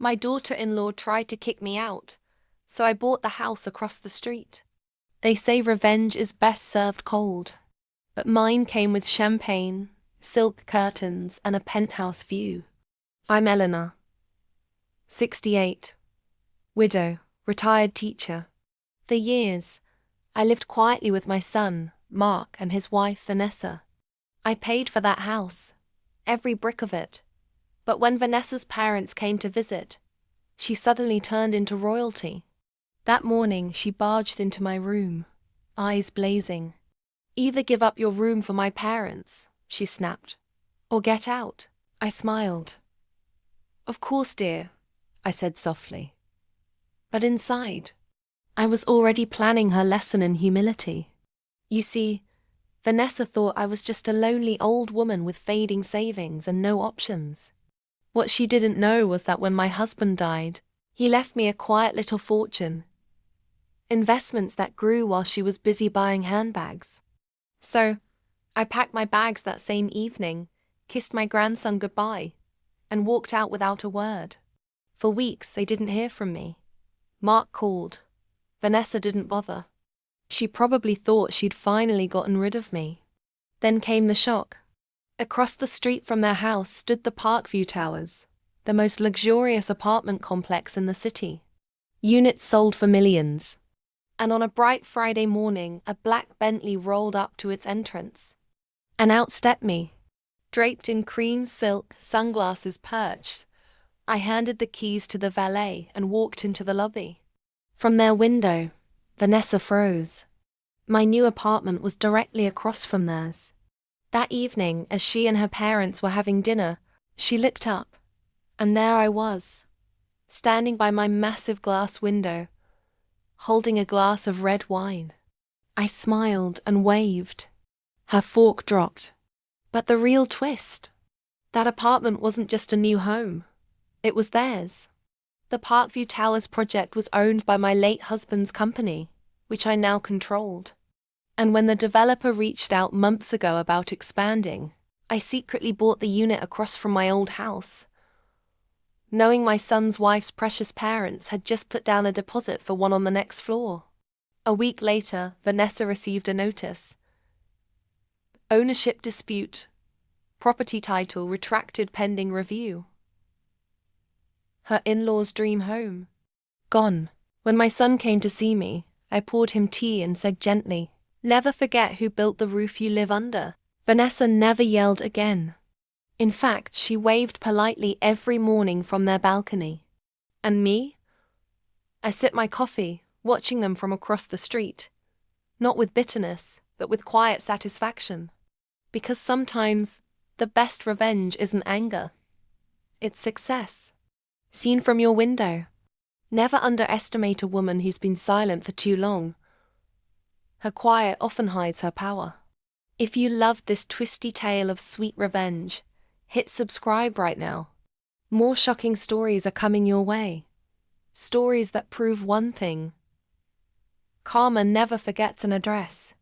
My daughter-in-law tried to kick me out, so I bought the house across the street. They say revenge is best served cold, but mine came with champagne, silk curtains, and a penthouse view. I'm Eleanor, 68, widow, retired teacher. For years, I lived quietly with my son, Mark, and his wife, Vanessa. I paid for that house, every brick of it. But when Vanessa's parents came to visit, she suddenly turned into royalty. That morning, she barged into my room, eyes blazing. "Either give up your room for my parents," she snapped, "or get out." I smiled. "Of course, dear," I said softly. But inside, I was already planning her lesson in humility. You see, Vanessa thought I was just a lonely old woman with fading savings and no options. What she didn't know was that when my husband died, he left me a quiet little fortune. Investments that grew while she was busy buying handbags. So, I packed my bags that same evening, kissed my grandson goodbye, and walked out without a word. For weeks, they didn't hear from me. Mark called. Vanessa didn't bother. She probably thought she'd finally gotten rid of me. Then came the shock. Across the street from their house stood the Parkview Towers, the most luxurious apartment complex in the city. Units sold for millions. And on a bright Friday morning, a black Bentley rolled up to its entrance. And out stepped me. Draped in cream silk, sunglasses perched, I handed the keys to the valet and walked into the lobby. From their window, Vanessa froze. My new apartment was directly across from theirs. That evening, as she and her parents were having dinner, she looked up, and there I was, standing by my massive glass window, holding a glass of red wine. I smiled and waved. Her fork dropped. But the real twist, that apartment wasn't just a new home. It was theirs. The Parkview Towers project was owned by my late husband's company, which I now controlled. And when the developer reached out months ago about expanding, I secretly bought the unit across from my old house, knowing my son's wife's precious parents had just put down a deposit for one on the next floor. A week later, Vanessa received a notice. Ownership dispute. Property title retracted pending review. Her in-laws' dream home. Gone. When my son came to see me, I poured him tea and said gently, "Never forget who built the roof you live under." Vanessa never yelled again. In fact, she waved politely every morning from their balcony. And me? I sipped my coffee, watching them from across the street. Not with bitterness, but with quiet satisfaction. Because sometimes, the best revenge isn't anger. It's success. Seen from your window. Never underestimate a woman who's been silent for too long. Her quiet often hides her power. If you loved this twisty tale of sweet revenge, hit subscribe right now. More shocking stories are coming your way. Stories that prove one thing: karma never forgets an address.